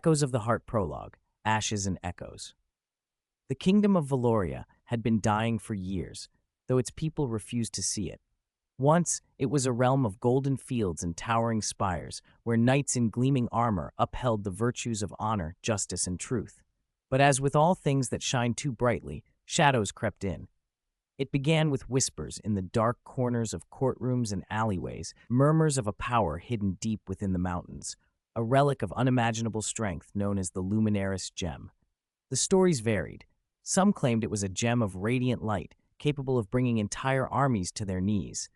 Echoes of the Heart Prologue, Ashes and Echoes. The kingdom of Valoria had been dying for years, though its people refused to see it. Once, it was a realm of golden fields and towering spires, where knights in gleaming armor upheld the virtues of honor, justice, and truth. But as with all things that shine too brightly, shadows crept in. It began with whispers in the dark corners of courtrooms and alleyways, murmurs of a power hidden deep within the mountains, a relic of unimaginable strength known as the Luminaris Gem. The stories varied. Some claimed it was a gem of radiant light, capable of bringing entire armies to their knees.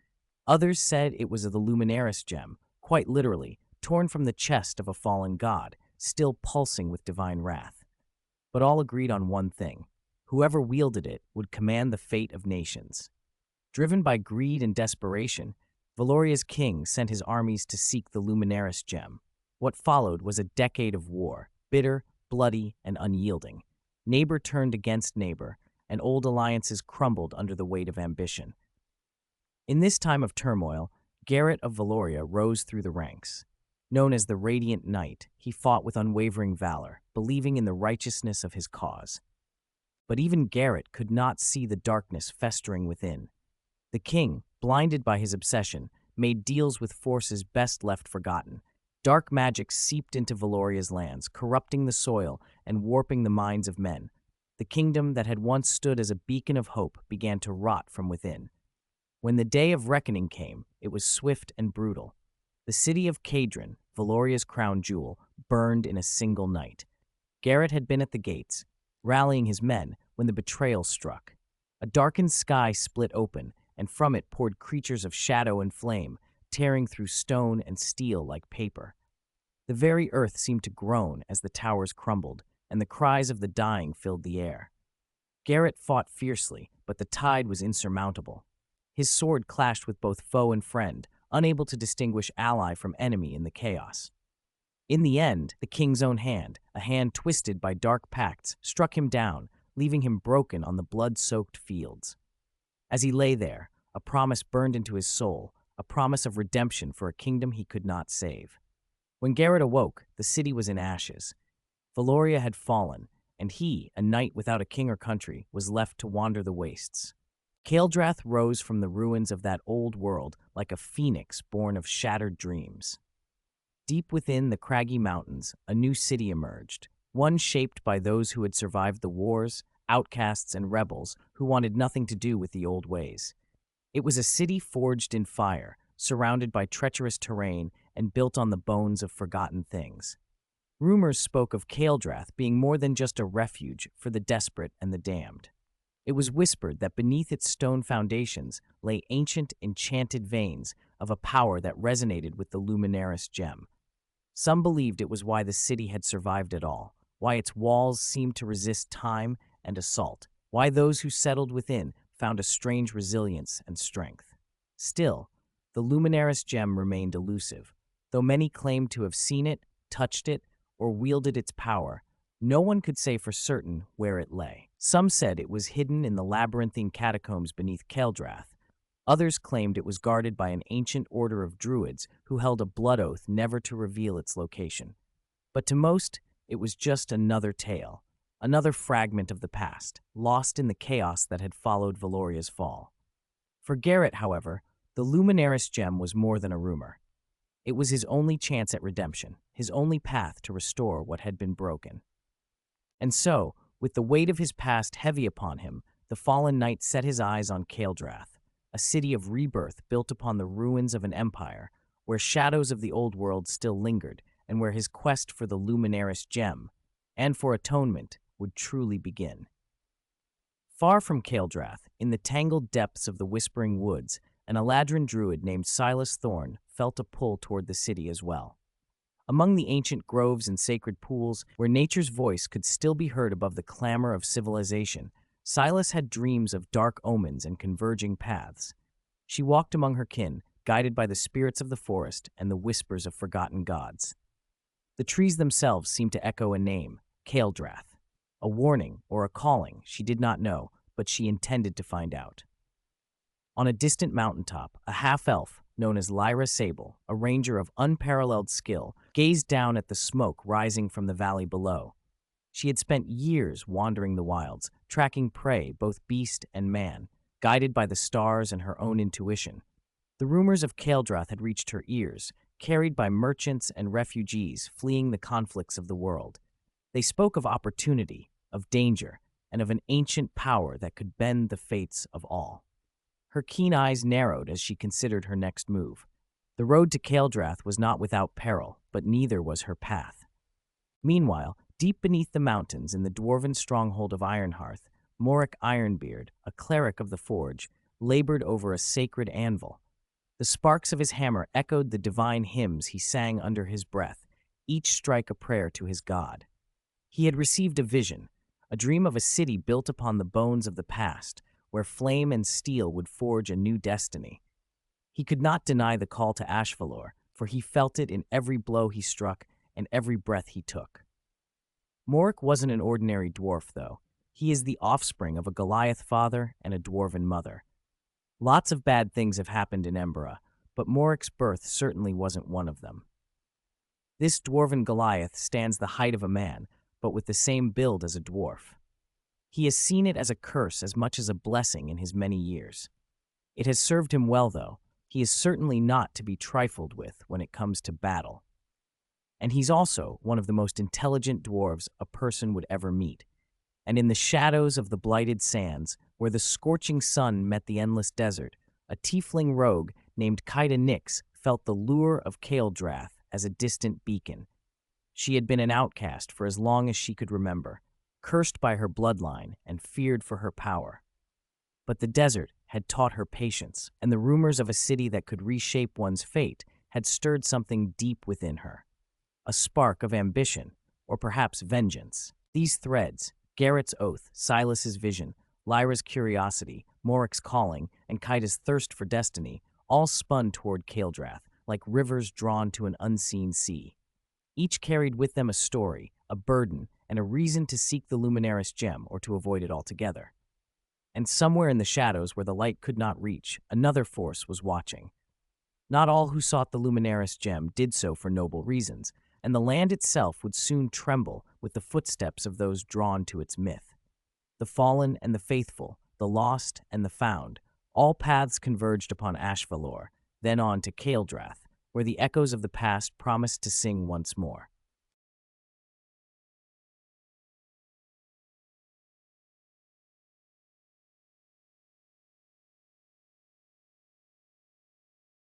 Others said it was the Luminaris Gem, quite literally, torn from the chest of a fallen god, still pulsing with divine wrath. But all agreed on one thing. Whoever wielded it would command the fate of nations. Driven by greed and desperation, Valoria's king sent his armies to seek the Luminaris Gem. What followed was a decade of war, bitter, bloody, and unyielding. Neighbor turned against neighbor, and old alliances crumbled under the weight of ambition. In this time of turmoil, Garrett of Valoria rose through the ranks. Known as the Radiant Knight, he fought with unwavering valor, believing in the righteousness of his cause. But even Garrett could not see the darkness festering within. The king, blinded by his obsession, made deals with forces best left forgotten. Dark magic seeped into Valoria's lands, corrupting the soil and warping the minds of men. The kingdom that had once stood as a beacon of hope began to rot from within. When the day of reckoning came, it was swift and brutal. The city of Cadron, Valoria's crown jewel, burned in a single night. Garrett had been at the gates, rallying his men, when the betrayal struck. A darkened sky split open, and from it poured creatures of shadow and flame, tearing through stone and steel like paper. The very earth seemed to groan as the towers crumbled, and the cries of the dying filled the air. Garrett fought fiercely, but the tide was insurmountable. His sword clashed with both foe and friend, unable to distinguish ally from enemy in the chaos. In the end, the king's own hand, a hand twisted by dark pacts, struck him down, leaving him broken on the blood-soaked fields. As he lay there, a promise burned into his soul, a promise of redemption for a kingdom he could not save. When Garrett awoke, the city was in ashes. Valoria had fallen, and he, a knight without a king or country, was left to wander the wastes. Kael'drath rose from the ruins of that old world like a phoenix born of shattered dreams. Deep within the craggy mountains, a new city emerged, one shaped by those who had survived the wars, outcasts, and rebels who wanted nothing to do with the old ways. It was a city forged in fire, surrounded by treacherous terrain and built on the bones of forgotten things. Rumors spoke of Kael'drath being more than just a refuge for the desperate and the damned. It was whispered that beneath its stone foundations lay ancient, enchanted veins of a power that resonated with the Luminaris Gem. Some believed it was why the city had survived at all, why its walls seemed to resist time and assault, why those who settled within found a strange resilience and strength. Still, the Luminaris Gem remained elusive. Though many claimed to have seen it, touched it, or wielded its power, no one could say for certain where it lay. Some said it was hidden in the labyrinthine catacombs beneath Kael'drath. Others claimed it was guarded by an ancient order of druids who held a blood oath never to reveal its location. But to most, it was just another tale, another fragment of the past, lost in the chaos that had followed Valoria's fall. For Garrett, however, the Luminaris Gem was more than a rumor. It was his only chance at redemption, his only path to restore what had been broken. And so, with the weight of his past heavy upon him, the fallen knight set his eyes on Kael'drath, a city of rebirth built upon the ruins of an empire, where shadows of the old world still lingered, and where his quest for the Luminaris Gem, and for atonement, would truly begin. Far from Kael'drath, in the tangled depths of the Whispering Woods, an Eladrin druid named Silas Thorn felt a pull toward the city as well. Among the ancient groves and sacred pools, where nature's voice could still be heard above the clamor of civilization, Silas had dreams of dark omens and converging paths. She walked among her kin, guided by the spirits of the forest and the whispers of forgotten gods. The trees themselves seemed to echo a name, Kael'drath. A warning or a calling, she did not know, but she intended to find out. On a distant mountaintop, a half-elf, known as Lyra Sable, a ranger of unparalleled skill, gazed down at the smoke rising from the valley below. She had spent years wandering the wilds, tracking prey, both beast and man, guided by the stars and her own intuition. The rumors of Kael'drath had reached her ears, carried by merchants and refugees fleeing the conflicts of the world. They spoke of opportunity, of danger, and of an ancient power that could bend the fates of all. Her keen eyes narrowed as she considered her next move. The road to Kael'drath was not without peril, but neither was her path. Meanwhile, deep beneath the mountains in the dwarven stronghold of Ironhearth, Morik Ironbeard, a cleric of the Forge, labored over a sacred anvil. The sparks of his hammer echoed the divine hymns he sang under his breath, each strike a prayer to his god. He had received a vision, a dream of a city built upon the bones of the past, where flame and steel would forge a new destiny. He could not deny the call to Ashvalor, for he felt it in every blow he struck and every breath he took. Morik wasn't an ordinary dwarf, though. He is the offspring of a Goliath father and a dwarven mother. Lots of bad things have happened in Embera, but Morik's birth certainly wasn't one of them. This dwarven Goliath stands the height of a man, but with the same build as a dwarf. He has seen it as a curse as much as a blessing in his many years. It has served him well, though. He is certainly not to be trifled with when it comes to battle. And he's also one of the most intelligent dwarves a person would ever meet. And in the shadows of the blighted sands, where the scorching sun met the endless desert, a tiefling rogue named Kaida Nyx felt the lure of Kael'drath as a distant beacon. She had been an outcast for as long as she could remember, cursed by her bloodline and feared for her power. But the desert had taught her patience, and the rumors of a city that could reshape one's fate had stirred something deep within her. A spark of ambition, or perhaps vengeance. These threads, Garrett's oath, Silas's vision, Lyra's curiosity, Morik's calling, and Kaida's thirst for destiny, all spun toward Kael'drath, like rivers drawn to an unseen sea. Each carried with them a story, a burden, and a reason to seek the Luminaris gem or to avoid it altogether. And somewhere in the shadows where the light could not reach, another force was watching. Not all who sought the Luminaris gem did so for noble reasons, and the land itself would soon tremble with the footsteps of those drawn to its myth. The fallen and the faithful, the lost and the found, all paths converged upon Ashvalor, then on to Kael'drath, where the echoes of the past promised to sing once more.